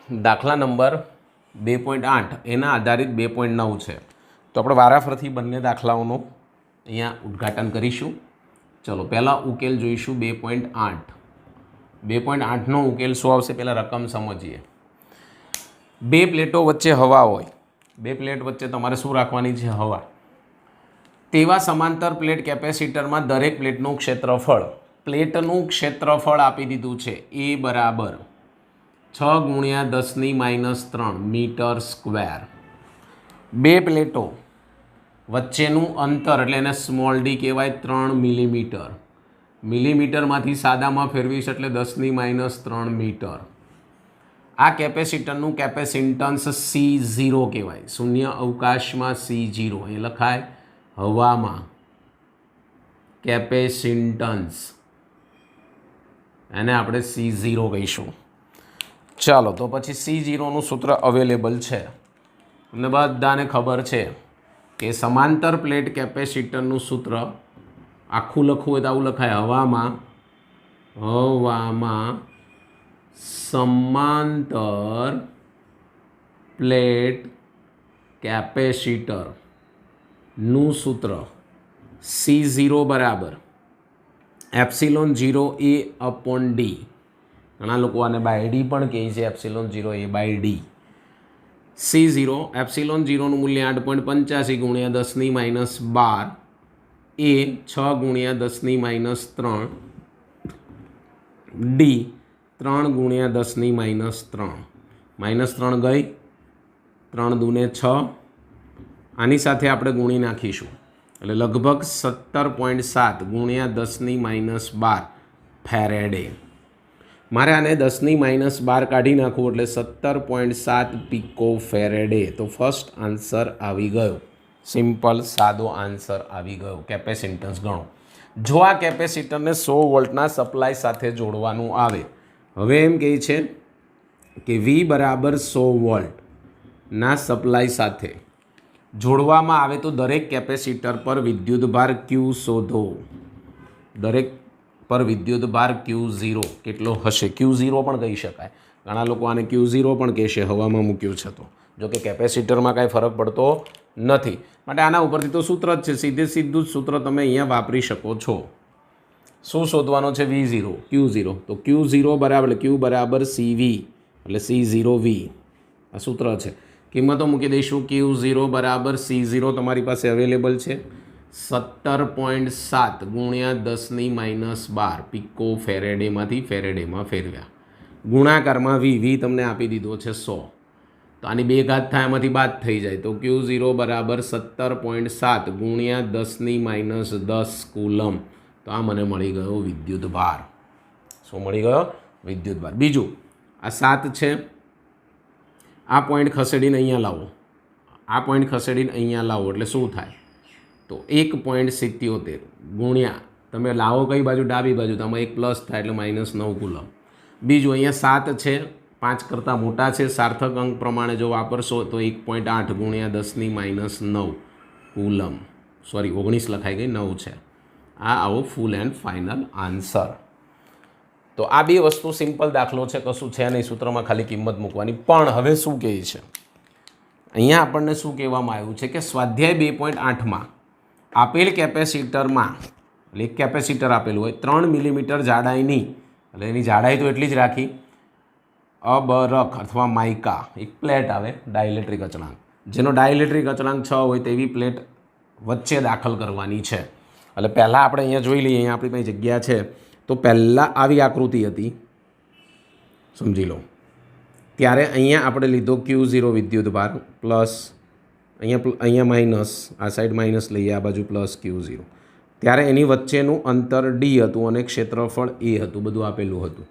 દાખલા નંબર 2.8 એના આધારિત 2.9 છે. તો આપણે વારાફરતી બંને દાખલાઓનું અહીંયા ઉદ્ઘાટન કરીશું. ચલો પહેલાં ઉકેલ જોઈશું 2.8. 2.8નો ઉકેલ શું આવશે? પહેલાં રકમ સમજીએ. બે પ્લેટો વચ્ચે હવા હોય, બે પ્લેટ વચ્ચે તમારે શું રાખવાની છે? હવા. તેવા સમાંતર પ્લેટ કેપેસિટરમાં દરેક પ્લેટનું ક્ષેત્રફળ આપી દીધું છે. એ બરાબર 6 × 10⁻³ મીટર સ્ક્વેર. બે પ્લેટો વચ્ચેનું અંતર એટલે એને સ્મોલ ડી કહેવાય, 3 મિલીમીટર. મિલીમીટરમાંથી સાદામાં ફેરવીશ એટલે 10⁻³ મીટર. આ કેપેસિટરનું કેપેસિટન્સ C0 કહેવાય. શૂન્ય અવકાશમાં C0 એ લખાય હવામાં કેપેસિટન્સ, એને આપણે C0 કહીશું. ચાલો તો પછી C0નું સૂત્ર અવેલેબલ છે. તમને બધાને ખબર છે કે સમાંતર પ્લેટ કેપેસિટરનું સૂત્ર આખું લખવું હોય તો આવું લખાય હવામાં સમાંતર પ્લેટ કેપેસિટરનું સૂત્ર C0 બરાબર ε0A/d. ઘણા લોકો આને બાય ડી પણ કહે છે, ε0A/d. C0 ε0નું મૂલ્ય 8.85 × 10⁻12 એ 6 × 10⁻³ ડી 3 × 10⁻³ -3 ગઈ, 3 દૂને 6. આની સાથે આપણે ગુણી નાખીશું એટલે લગભગ 17.7 × 10⁻12 ફેરેડે. મારે આને 10⁻12 કાઢી નાખવું એટલે 17.7 પિકો ફેરેડે. તો ફર્સ્ટ આન્સર આવી ગયો, સિમ્પલ સાદો આન્સર આવી ગયો. કેપેસિટન્સ ગણો. જો આ કેપેસિટરને 100 વોલ્ટના સપ્લાય સાથે જોડવાનું આવે, હવે એમ કહે છે કે V બરાબર 100 વોલ્ટના સપ્લાય સાથે જોડવામાં આવે તો દરેક કેપેસિટર પર વિદ્યુતભાર Q શોધો. દરેક પર વિદ્યુતભાર Q0 કેટલો હશે? Q0 પણ કહી શકાય. ઘણા લોકો આને Q0 પણ કહેશે, હવામાં મૂક્યું છે તો. જો કે કેપેસિટરમાં કાંઈ ફરક પડતો નથી, માટે આના ઉપરથી તો સૂત્ર જ છે. સીધું જ સૂત્ર તમે અહીંયા વાપરી શકો છો. શું શોધવાનો છે? V0 Q0. તો Q0 બરાબર Q બરાબર CV એટલે C0V આ સૂત્ર છે. કિંમતો મૂકી દઈશું. Q0 બરાબર C0 તમારી પાસે અવેલેબલ છે 17.7 × 10⁻12 પિકો ફેરેડેમાંથી ફેરેડેમાં ફેરવ્યા. ગુણાકારમાં V તમને આપી દીધો છે 100. તો આની 2 ઘાત થાય, એમાંથી બાદ થઈ જાય. તો Q0 બરાબર 17.7 × 10⁻10 કુલમ. તો આ મને મળી ગયો વિદ્યુતભાર. શું મળી ગયો? વિદ્યુતભાર. બીજું આ 7 છે, આ પોઈન્ટ ખસેડીને અહીંયા લાવો, આ પોઈન્ટ ખસેડીને અહીંયા લાવો એટલે શું થાય? તો 1.77 ગુણ્યા તમે લાવો કઈ બાજુ? ડાબી બાજુ. તો આમાં 1 પ્લસ થાય એટલે -9 કુલમ. બીજું અહીંયા 7 છે, 5 કરતાં મોટા છે. સાર્થક અંક પ્રમાણે જો વાપરશો તો 1.8 × 10⁻9 કુલમ. સોરી 19 લખાઈ ગઈ, 9 છે. આ આવો ફૂલ એન્ડ ફાઇનલ આન્સર. તો આ બે વસ્તુ સિમ્પલ દાખલો છે, કશું છે નહીં, સૂત્રમાં ખાલી કિંમત મૂકવાની. પણ હવે શું કહે છે અહીંયા? આપણને શું કહેવામાં આવ્યું છે કે સ્વાધ્યાય 2.8માં આપેલ કેપેસિટરમાં, એટલે એક કેપેસિટર આપેલું હોય 3 મિલીમીટર જાડાઈની, એટલે એની જાડાઈ તો એટલી જ રાખી, અબરખ અથવા માઇકા એક પ્લેટ આવે ડાયઇલેક્ટ્રિક અચળાંક, જેનો ડાયઇલેક્ટ્રિક અચળાંક 6 હોય તેવી પ્લેટ વચ્ચે દાખલ કરવાની છે. એટલે પહેલાં આપણે અહીંયા જોઈ લઈએ, અહીંયા આપણી પાસે જગ્યા છે. તો પહેલાં આવી આકૃતિ હતી, સમજી લો. ત્યારે અહીંયા આપણે લીધો Q0 વિદ્યુતભાર પ્લસ, અહીંયા માઇનસ, આ સાઈડ માઇનસ લઈએ, આ બાજુ પ્લસ Q0. ત્યારે એની વચ્ચેનું અંતર D હતું અને ક્ષેત્રફળ A હતું, બધું આપેલું હતું.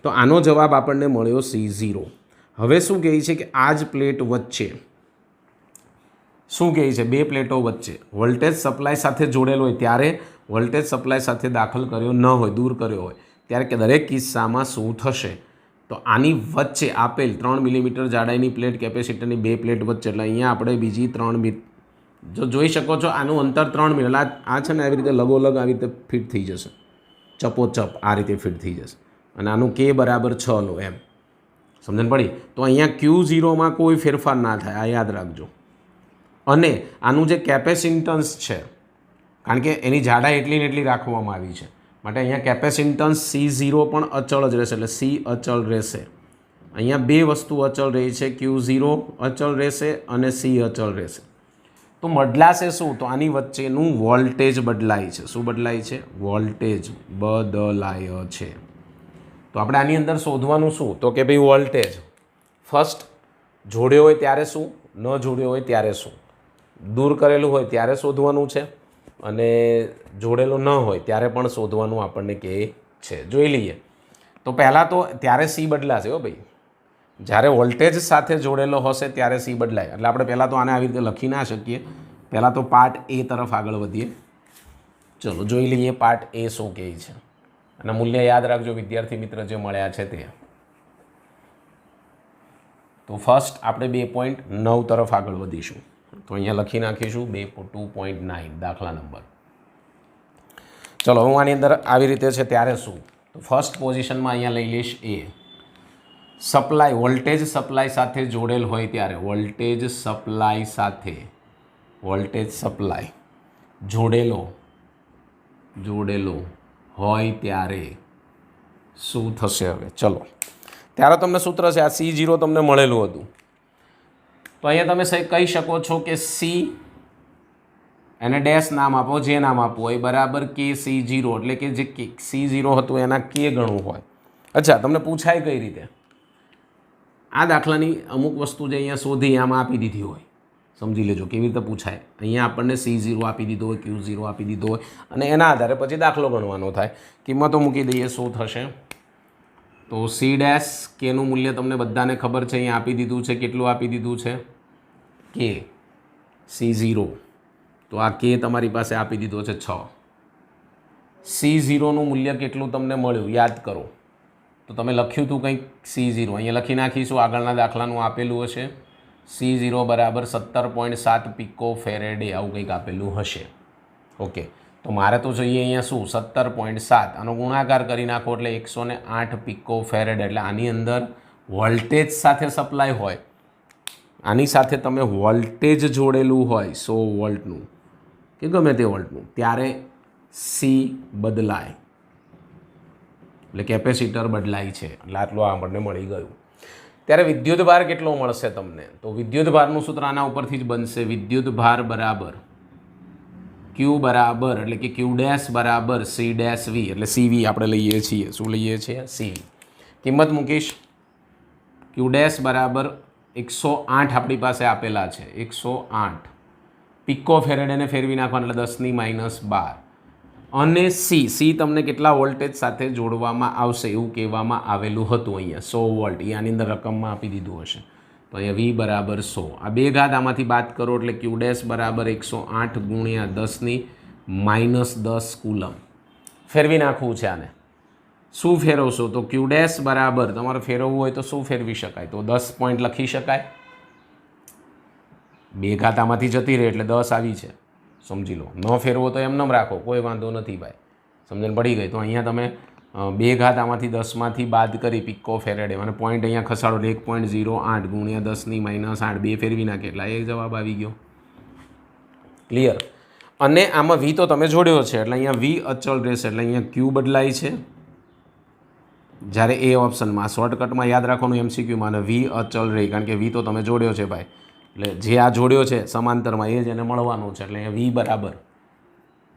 તો આનો જવાબ આપણને મળ્યો C0. હવે શું કહે છે કે આ જ પ્લેટ વચ્ચે શું કહે છે? બે પ્લેટો વચ્ચે વોલ્ટેજ સપ્લાય સાથે જોડેલો હોય, ત્યારે વોલ્ટેજ સપ્લાય સાથે દાખલ કર્યો ન હોય, દૂર કર્યો હોય, ત્યારે કે દરેક કિસ્સામાં શું થશે? તો આની વચ્ચે આપેલ 3 મિલીમીટર જાડાઈની પ્લેટ કેપેસિટરની બે પ્લેટ વચ્ચે, એટલે અહીંયા આપણે બીજી 3 જો જોઈ શકો છો આનું અંતર 3 મિલીમીટર. આ છે ને આવી રીતે લગોલગ આવી રીતે ફિટ થઈ જશે, ચપોચપ આ રીતે ફિટ થઈ જશે. અને આનું K બરાબર 6 લો એમ. સમજણ પડી? તો અહીંયા Q0માં કોઈ ફેરફાર ના થાય, આ યાદ રાખજો. અને આનું જે કેપેસિટન્સ છે, કારણ કે એની જાડાઈ એટલી ને એટલી રાખવામાં આવી છે, માટે અહીંયા કેપેસિટન્સ C0 પણ અચળ જ રહેશે, એટલે C અચળ રહેશે. અહીંયા બે વસ્તુ અચળ રહી છે, Q0 અચળ રહેશે અને C અચળ રહેશે. તો બદલાશે શું? તો આની વચ્ચેનું વોલ્ટેજ બદલાય છે. શું બદલાય છે? વોલ્ટેજ બદલાય છે. તો આપણે આની અંદર શોધવાનું શું? તો કે ભાઈ વોલ્ટેજ ફર્સ્ટ જોડ્યો હોય ત્યારે શું, ન જોડ્યો હોય ત્યારે શું, દૂર કરેલું હોય ત્યારે શોધવાનું છે અને જોડેલું ન હોય ત્યારે પણ શોધવાનું આપણને કહે છે. જોઈ લઈએ. તો પહેલાં તો ત્યારે C બદલાશે હો ભાઈ, જ્યારે વોલ્ટેજ સાથે જોડેલો હશે ત્યારે C બદલાય. એટલે આપણે પહેલાં તો આને આવી રીતે લખી ના શકીએ. પહેલાં તો પાર્ટ A તરફ આગળ વધીએ. ચલો જોઈ લઈએ પાર્ટ A શું કહે છે. અને મૂલ્ય યાદ રાખજો વિદ્યાર્થી મિત્ર જે મળ્યા છે તે. તો ફર્સ્ટ આપણે 2.9 તરફ આગળ વધીશું. તો અહીંયા લખી નાખીશું 2.9 દાખલા નંબર. ચલો હું આની અંદર આવી રીતે છે ત્યારે શું? તો ફર્સ્ટ પોઝિશનમાં અહીંયા લઈ લઈશ A. સપ્લાય વોલ્ટેજ સપ્લાય સાથે જોડેલ હોય ત્યારે, વોલ્ટેજ સપ્લાય જોડેલો હોય ત્યારે શું થશે? હવે ચલો ત્યારે તમને સૂત્ર છે, આ C0 તમને મળેલું હતું. તો અહીંયા તમે કહી શકો છો કે C એને ડેશ નામ આપો, જે નામ આપવું હોય, બરાબર કે C0, એટલે કે જે C0 હતું એના K ગણું હોય. અચ્છા, તમને પૂછાય કઈ રીતે? આ દાખલાની અમુક વસ્તુ જે અહીંયા શોધી આમાં આપી દીધી હોય, સમજી લેજો કેવી રીતે પૂછાય. અહીંયા આપણને C0 આપી દીધો હોય, Q0 આપી દીધો હોય અને એના આધારે પછી દાખલો ગણવાનો થાય. કિંમતો મૂકી દઈએ, શું થશે? તો C ડેશ Kનું મૂલ્ય તમને બધાને ખબર છે, અહીંયા આપી દીધું છે. કેટલું આપી દીધું છે? K C0. તો આ K તમારી પાસે આપી દીધો છે 6. C0નું મૂલ્ય કેટલું તમને મળ્યું યાદ કરો. તો તમે લખ્યું હતું કંઈક C0, અહીંયા લખી નાખીશું. આગળના દાખલાનું આપેલું હશે C0 બરાબર 17.7 પિકો ફેરેડે, આવું કંઈક આપેલું હશે. ઓકે, તો મારે તો જોઈએ અહીંયા શું? 17.7. આનો ગુણાકાર કરી નાખો એટલે 108 પિકો ફેરેડે. એટલે આની અંદર વોલ્ટેજ સાથે સપ્લાય હોય, આની સાથે તમે વોલ્ટેજ જોડેલું હોય 100 વોલ્ટનું કે ગમે તે વોલ્ટનું, ત્યારે C બદલાય, એટલે કેપેસિટર બદલાય છે. એટલે આટલું આપણને મળી ગયું. ત્યારે વિદ્યુતભાર કેટલો મળશે તમને? તો વિદ્યુતભારનું સૂત્ર આના ઉપરથી જ બનશે. વિદ્યુતભાર બરાબર Q બરાબર, એટલે કે Q ડેશ બરાબર C ડેશ V, એટલે CV આપણે લઈએ છીએ. શું લઈએ છીએ? CV. કિંમત મૂકીશ. Q ડેશ બરાબર 108 આપણી પાસે આપેલા છે, 108 પિકો ફેરેડેને ફેરવી નાખવાના એટલે 10⁻12. અને C તમને કેટલા વોલ્ટેજ સાથે જોડવામાં આવશે એવું કહેવામાં આવેલું હતું. અહીંયા 100 વોલ્ટ, એ આની અંદર રકમમાં આપી દીધું હશે. તો અહીંયા V બરાબર 100. આ બે ઘાત આમાંથી બાદ કરો એટલે Q ડેશ બરાબર 108 ગુણ્યા 10⁻10 કુલમ. ફેરવી નાખવું છે આને. શું ફેરવશો? તો Q ડેશ બરાબર તમારે ફેરવવું હોય તો શું ફેરવી શકાય? તો 10 પોઈન્ટ લખી શકાય. બે ઘાત આમાંથી જતી રહે એટલે 10 આવી છે, સમજી લો. ન ફેરવો તો એમને રાખો, કોઈ વાંધો નથી ભાઈ, સમજણ પડી ગઈ. તો અહીંયા તમે બે ઘાત આમાંથી 10માંથી બાદ કરી પિકો ફેરેડે અને પોઈન્ટ અહીંયા ખસાડો એટલે 1.08 ગુણ્યા 10⁻8, બે ફેરવી નાખે એટલે એક જવાબ આવી ગયો. ક્લિયર? અને આમાં V તો તમે જોડ્યો છે એટલે અહીંયા V અચળ રહેશે, એટલે અહીંયા Q બદલાય છે. જ્યારે એ ઓપ્શનમાં શોર્ટકટમાં યાદ રાખવાનું MCQમાં, અને V અચળ રહી કારણ કે V તો તમે જોડ્યો છે ભાઈ, એટલે જે આ જોડ્યો છે સમાંતરમાં એ જ એને મળવાનું છે. એટલે અહીંયા V બરાબર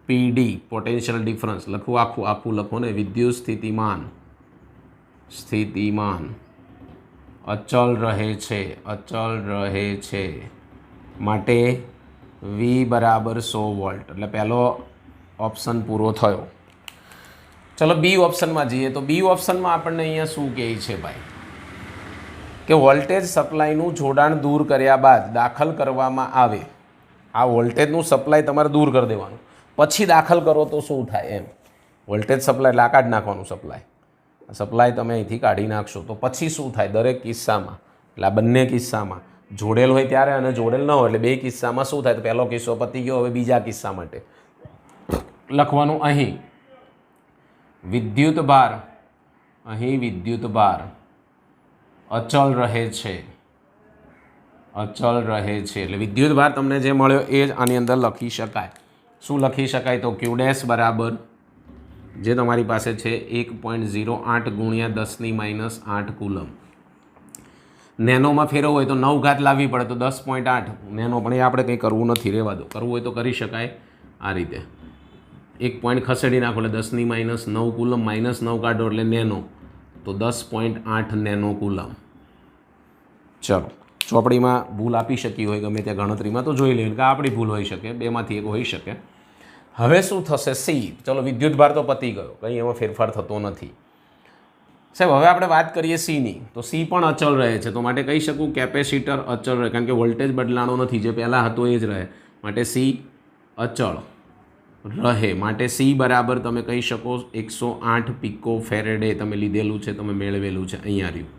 PD પોટેન્શિયલ ડિફરન્સ લખવું, આખું લખો ને. વિદ્યુત સ્થિતિમાન અચળ રહે છે માટે V બરાબર 100 વોલ્ટ. એટલે પહેલો ઓપ્શન પૂરો થયો. ચલો બી ઓપ્શનમાં જઈએ. તો બી ઓપ્શનમાં આપણને અહીંયા શું કહે છે ભાઈ કે વોલ્ટેજ સપ્લાયનું જોડાણ દૂર કર્યા બાદ દાખલ કરવામાં આવે. આ વોલ્ટેજનું સપ્લાય તમારે દૂર કરી દેવાનું, પછી દાખલ કરો તો શું થાય એમ. વોલ્ટેજ સપ્લાય એટલે આ કાઢી નાખવાનું. સપ્લાય તમે અહીંથી કાઢી નાખશો તો પછી શું થાય? દરેક કિસ્સામાં, એટલે આ બંને કિસ્સામાં જોડેલ હોય ત્યારે અને જોડેલ ન હોય એટલે બે કિસ્સામાં શું થાય? તો પહેલો કિસ્સો પતી ગયો. હવે બીજા કિસ્સા માટે લખવાનું. અહીં વિદ્યુતભાર અચળ રહે છે, અચળ રહે છે. એટલે વિદ્યુત ભાર તમને જે મળ્યો એ જ આની અંદર લખી શકાય. શું લખી શકાય? તો ક્યુ ડેશ બરાબર જે તમારી પાસે છે 1.08 ગુણ્યા 10⁻8 કુલમ. નેનોમાં ફેરવવું હોય તો 9 ઘાત લાવવી પડે, તો 10.8 નેનો, પણ એ આપણે કંઈ કરવું નથી, રહેવા દો. કરવું હોય તો કરી શકાય આ રીતે. એક પોઈન્ટ ખસેડી નાખો એટલે 10⁻9 કુલમ, -9 કાઢો એટલે નેનો, તો 10.8 નેનો કુલમ. ચલો, ચોપડીમાં ભૂલ આપી શકી હોય ગમે ત્યાં ગણતરીમાં તો જોઈ લઈએ કે આપણી ભૂલ હોઈ શકે, બેમાંથી એક હોઈ શકે. હવે શું થશે? સી. ચલો, વિદ્યુત ભાર તો પતી ગયો, કંઈ એમાં ફેરફાર થતો નથી. સાહેબ હવે આપણે વાત કરીએ સીની, તો સી પણ અચળ રહે છે, તો માટે કહી શકું કેપેસિટર અચળ રહે, કારણ કે વોલ્ટેજ બદલાણો નથી, જે પહેલાં હતો એ જ રહે, માટે સી અચળ રહે. માટે સી બરાબર તમે કહી શકો 108 પિકો ફેરેડે. તમે લીધેલું છે, તમે મેળવેલું છે, અહીંયા રહ્યું.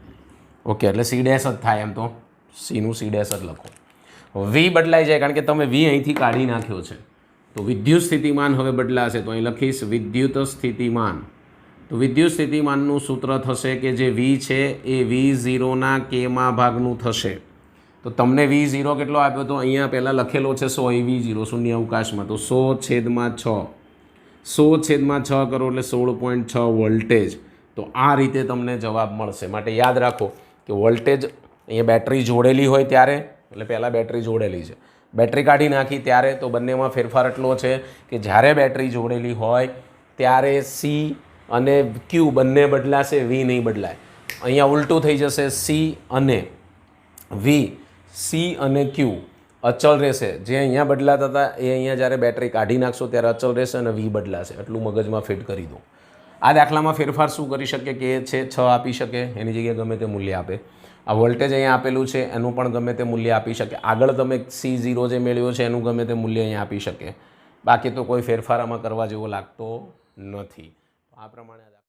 ઓકે, એટલે સી ડેશ જ થાય, એમ તો સીનું સી ડેશ જ લખો. વી બદલાઈ જાય કારણ કે તમે વી અહીંથી કાઢી નાખ્યો છે, તો વિદ્યુત સ્થિતિમાન હવે બદલાશે, તો અહીં લખીશ વિદ્યુત સ્થિતિમાન. તો વિદ્યુત સ્થિતિમાનનું સૂત્ર થશે કે જે વી છે એ V0ના કેમાં ભાગનું થશે. તો તમને V0 કેટલો આપ્યો? તો અહીંયા પહેલાં લખેલો છે 100 એ V0 શૂન્ય અવકાશમાં, તો 100/6, 100/6 કરો એટલે 16.6 વોલ્ટેજ. તો આ રીતે તમને જવાબ મળશે. માટે યાદ રાખો કે વોલ્ટેજ અહીંયા બેટરી જોડેલી હોય ત્યારે, એટલે પહેલાં બેટરી જોડેલી છે, બેટરી કાઢી નાખી ત્યારે, તો બંનેમાં ફેરફાર એટલો છે કે જ્યારે બેટરી જોડેલી હોય ત્યારે સી અને ક્યુ બંને બદલાશે, વી નહીં બદલાય. અહીંયા ઉલટું થઈ જશે, સી અને વી, સી અને ક્યુ અચળ રહેશે. જે અહીંયા બદલાતા હતા એ અહીંયા જ્યારે બેટરી કાઢી નાખશો ત્યારે અચળ રહેશે અને વી બદલાશે. એટલું મગજમાં ફિટ કરી દો. આ દાખલામાં ફેરફાર શું કરી શકે કે એ છે 6 આપી શકે, એની જગ્યાએ ગમે તે મૂલ્ય આપે. આ વોલ્ટેજ અહીંયા આપેલું છે એનું પણ ગમે તે મૂલ્ય આપી શકે. આગળ તમે C0 જે મેળવ્યો છે એનું ગમે તે મૂલ્ય અહીંયા આપી શકે. બાકી તો કોઈ ફેરફાર આમાં કરવા જેવો લાગતો નથી. આ પ્રમાણે